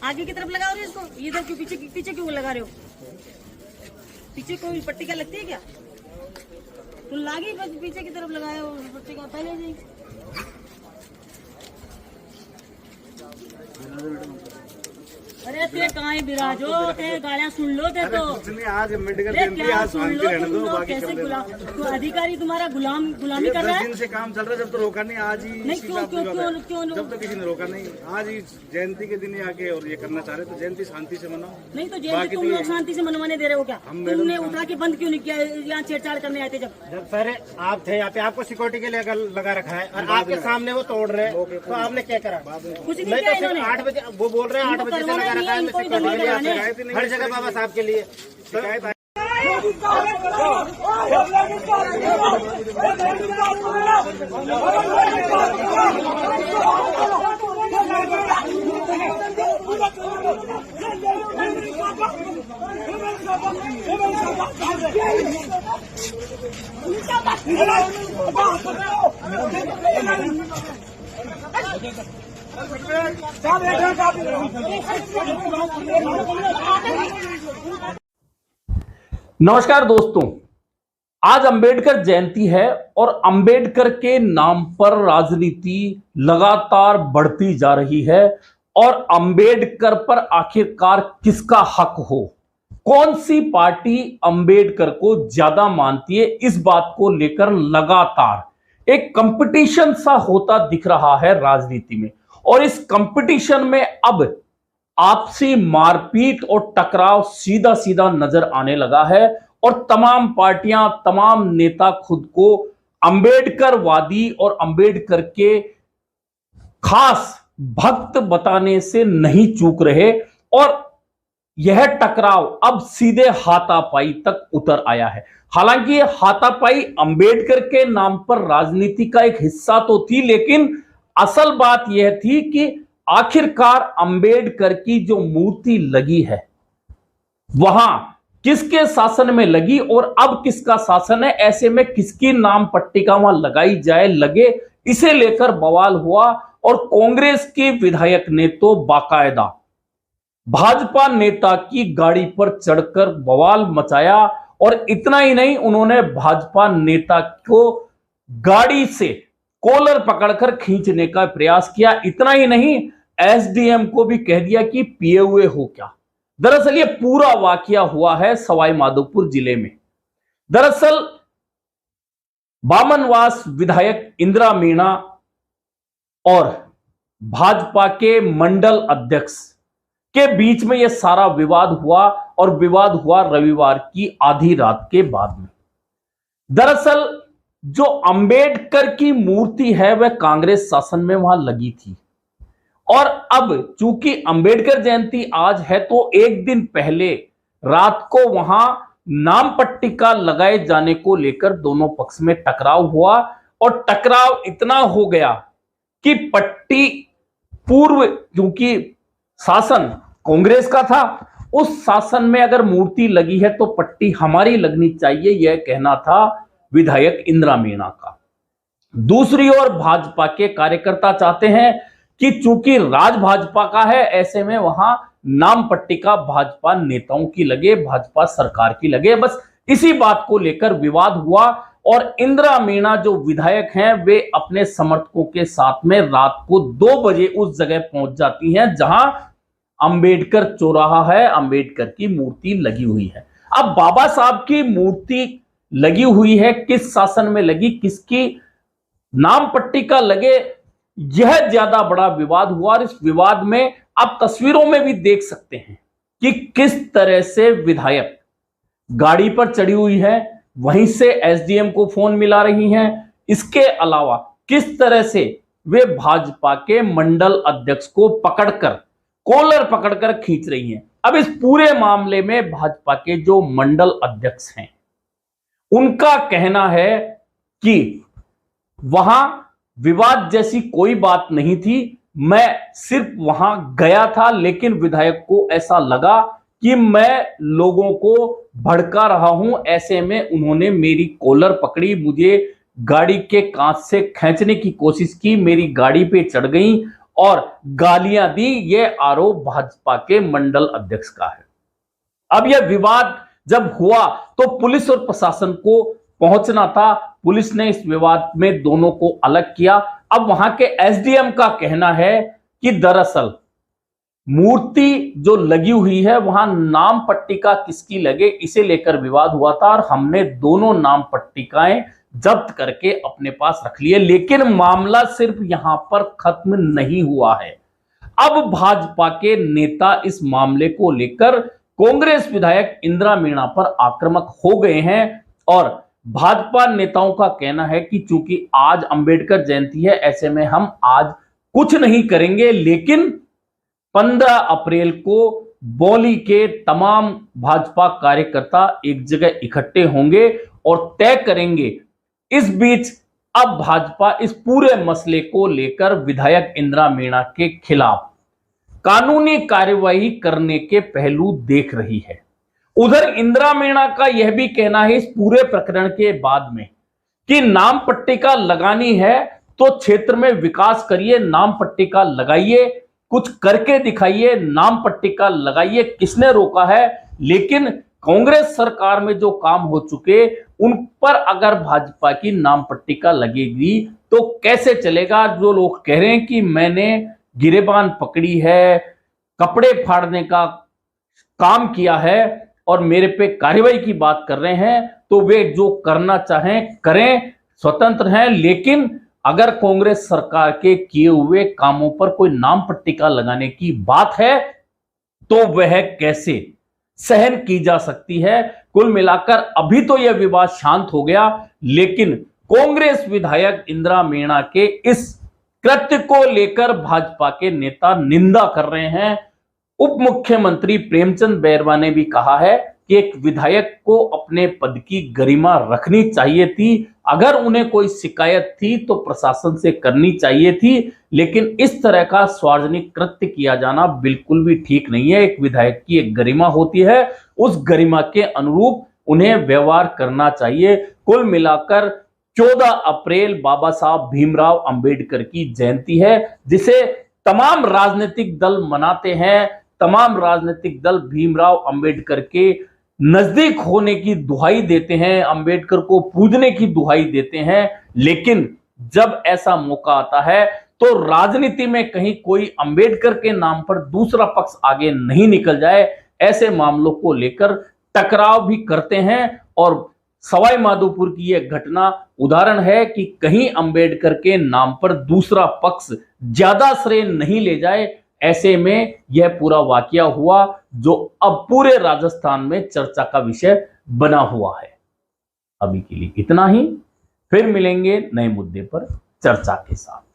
आगे की तरफ लगा रहे हो इसको, इधर क्यों पीछे क्यों लगा रहे हो? पीछे कोई पट्टी का लगती है क्या? तो लागी बस पीछे की तरफ लगाया हो पट्टी का पहले जी। अरे ते कहाँ विराजो ते गालियाँ सुन लो ते तो आज अम्बेडकर जयंती आज शांति रहने दो, बाकी कैसे तो अधिकारी तुम्हारा गुलामी कर रहा है। 10 दिन से काम चल रहा है, जब तो रोका नहीं, आज ही नहीं क्यों जब तो किसी ने रोका नहीं, आज ही जयंती के दिन ही आके और ये करना चाह रहे, तो जयंती शांति से मनाओ। नहीं तो जयंती तुम लोग शांति से मनवाने दे रहे हो क्या? तुमने उठा के बंद क्यों नहीं किया? यहाँ छेड़छाड़ करने आए थे जब पहले आप थे यहाँ पे, आपको सिक्योरिटी के लिए लगा रखा है और आपके सामने वो तोड़ रहे हैं, तो आपने क्या करा? कुछ नहीं किया इन्होंने। 8 बजे वो बोल रहे हैं 8 बजे से लगा रखा है, हर जगह बाबा साहब के लिए नमस्कार दोस्तों, आज अंबेडकर जयंती है और अंबेडकर के नाम पर राजनीति लगातार बढ़ती जा रही है। और अंबेडकर पर आखिरकार किसका हक हो, कौन सी पार्टी अंबेडकर को ज्यादा मानती है, इस बात को लेकर लगातार एक कंपटीशन सा होता दिख रहा है राजनीति में। और इस कंपटीशन में अब आपसी मारपीट और टकराव सीधा सीधा नजर आने लगा है और तमाम पार्टियां, तमाम नेता खुद को अंबेडकरवादी और अंबेडकर के खास भक्त बताने से नहीं चूक रहे। और यह टकराव अब सीधे हाथापाई तक उतर आया है। हालांकि यह हाथापाई अंबेडकर के नाम पर राजनीति का एक हिस्सा तो थी, लेकिन असल बात यह थी कि आखिरकार अंबेडकर की जो मूर्ति लगी है वहां किसके शासन में लगी और अब किसका शासन है, ऐसे में किसकी नाम पट्टिका वहां लगाई जाए लगे, इसे लेकर बवाल हुआ। और कांग्रेस के विधायक ने तो बाकायदा भाजपा नेता की गाड़ी पर चढ़कर बवाल मचाया। और इतना ही नहीं, उन्होंने भाजपा नेता को गाड़ी से कॉलर पकड़कर खींचने का प्रयास किया। इतना ही नहीं, एसडीएम को भी कह दिया कि पिए हुए हो क्या। दरअसल ये पूरा वाकया हुआ है सवाई माधोपुर जिले में। दरअसल बामनवास विधायक इंदिरा मीणा और भाजपा के मंडल अध्यक्ष के बीच में यह सारा विवाद हुआ और विवाद हुआ रविवार की आधी रात के बाद में। दरअसल जो अंबेडकर की मूर्ति है वह कांग्रेस शासन में वहां लगी थी और अब चूंकि अंबेडकर जयंती आज है तो एक दिन पहले रात को वहां नाम पट्टिका लगाए जाने को लेकर दोनों पक्ष में टकराव हुआ। और टकराव इतना हो गया कि पट्टी पूर्व, क्योंकि शासन कांग्रेस का था, उस शासन में अगर मूर्ति लगी है तो पट्टी हमारी लगनी चाहिए, यह कहना था विधायक इंदिरा मीणा का। दूसरी ओर भाजपा के कार्यकर्ता चाहते हैं कि चूंकि राज भाजपा का है, ऐसे में वहां नाम पट्टिका भाजपा नेताओं की लगे, भाजपा सरकार की लगे। बस इसी बात को लेकर विवाद हुआ और इंदिरा मीणा जो विधायक हैं वे अपने समर्थकों के साथ में रात को 2 बजे उस जगह पहुंच जाती हैं जहां अंबेडकर चौराहा है, अंबेडकर की मूर्ति लगी हुई है। अब बाबा साहब की मूर्ति लगी हुई है, किस शासन में लगी, किसकी नाम पट्टिका लगे, यह ज्यादा बड़ा विवाद हुआ। और इस विवाद में आप तस्वीरों में भी देख सकते हैं कि किस तरह से विधायक गाड़ी पर चढ़ी हुई है, वहीं से एसडीएम को फोन मिला रही हैं। इसके अलावा किस तरह से वे भाजपा के मंडल अध्यक्ष को पकड़कर, कॉलर पकड़कर खींच रही हैं। अब इस पूरे मामले में भाजपा के जो मंडल अध्यक्ष हैं उनका कहना है कि वहां विवाद जैसी कोई बात नहीं थी, मैं सिर्फ वहां गया था, लेकिन विधायक को ऐसा लगा कि मैं लोगों को भड़का रहा हूं, ऐसे में उन्होंने मेरी कॉलर पकड़ी, मुझे गाड़ी के कांच से खींचने की कोशिश की, मेरी गाड़ी पे चढ़ गई और गालियां दी, ये आरोप भाजपा के मंडल अध्यक्ष का है। अब यह विवाद जब हुआ तो पुलिस और प्रशासन को पहुंचना था। पुलिस ने इस विवाद में दोनों को अलग किया। अब वहां के एसडीएम का कहना है कि दरअसल मूर्ति जो लगी हुई है वहां नाम पट्टिका किसकी लगे, इसे लेकर विवाद हुआ था और हमने दोनों नाम पट्टिकाएं जब्त करके अपने पास रख लिए। लेकिन मामला सिर्फ यहां पर खत्म नहीं हुआ है। अब भाजपा के नेता इस मामले को लेकर कांग्रेस विधायक इंदिरा मीणा पर आक्रामक हो गए हैं और भाजपा नेताओं का कहना है कि चूंकि आज अंबेडकर जयंती है, ऐसे में हम आज कुछ नहीं करेंगे, लेकिन 15 अप्रैल को बौली के तमाम भाजपा कार्यकर्ता एक जगह इकट्ठे होंगे और तय करेंगे। इस बीच अब भाजपा इस पूरे मसले को लेकर विधायक इंदिरा मीणा के खिलाफ कानूनी कार्यवाही करने के पहलू देख रही है। उधर इंदिरा मीणा का यह भी कहना है इस पूरे प्रकरण के बाद में कि नाम पट्टिका लगानी है तो क्षेत्र में विकास करिए, नाम पट्टिका लगाइए, कुछ करके दिखाइए, नाम पट्टिका लगाइए, किसने रोका है। लेकिन कांग्रेस सरकार में जो काम हो चुके उन पर अगर भाजपा की नाम पट्टिका लगेगी तो कैसे चलेगा। जो लोग कह रहे हैं कि मैंने गिरेबान पकड़ी है, कपड़े फाड़ने का काम किया है और मेरे पे कार्रवाई की बात कर रहे हैं, तो वे जो करना चाहें करें, स्वतंत्र हैं। लेकिन अगर कांग्रेस सरकार के किए हुए कामों पर कोई नाम पट्टिका लगाने की बात है तो वह कैसे सहन की जा सकती है। कुल मिलाकर अभी तो यह विवाद शांत हो गया, लेकिन कांग्रेस विधायक इंदिरा मीणा के इस कृत्य को लेकर भाजपा के नेता निंदा कर रहे हैं। उप मुख्यमंत्री प्रेमचंद बैरवा ने भी कहा है कि एक विधायक को अपने पद की गरिमा रखनी चाहिए थी। अगर उन्हें कोई शिकायत थी तो प्रशासन से करनी चाहिए थी, लेकिन इस तरह का सार्वजनिक कृत्य किया जाना बिल्कुल भी ठीक नहीं है। एक विधायक की एक गरिमा होती है, उस गरिमा के अनुरूप उन्हें व्यवहार करना चाहिए। कुल मिलाकर 14 अप्रैल बाबा साहब भीमराव अंबेडकर की जयंती है, जिसे तमाम राजनीतिक दल मनाते हैं। तमाम राजनीतिक दल भीमराव अंबेडकर के नजदीक होने की दुहाई देते हैं, अंबेडकर को पूजने की दुहाई देते हैं। लेकिन जब ऐसा मौका आता है तो राजनीति में कहीं कोई अंबेडकर के नाम पर दूसरा पक्ष आगे नहीं निकल जाए, ऐसे मामलों को लेकर टकराव भी करते हैं। और सवाई माधोपुर की यह घटना उदाहरण है कि कहीं अंबेडकर के नाम पर दूसरा पक्ष ज्यादा श्रेय नहीं ले जाए। ऐसे में यह पूरा वाकया हुआ जो अब पूरे राजस्थान में चर्चा का विषय बना हुआ है। अभी के लिए इतना ही, फिर मिलेंगे नए मुद्दे पर चर्चा के साथ।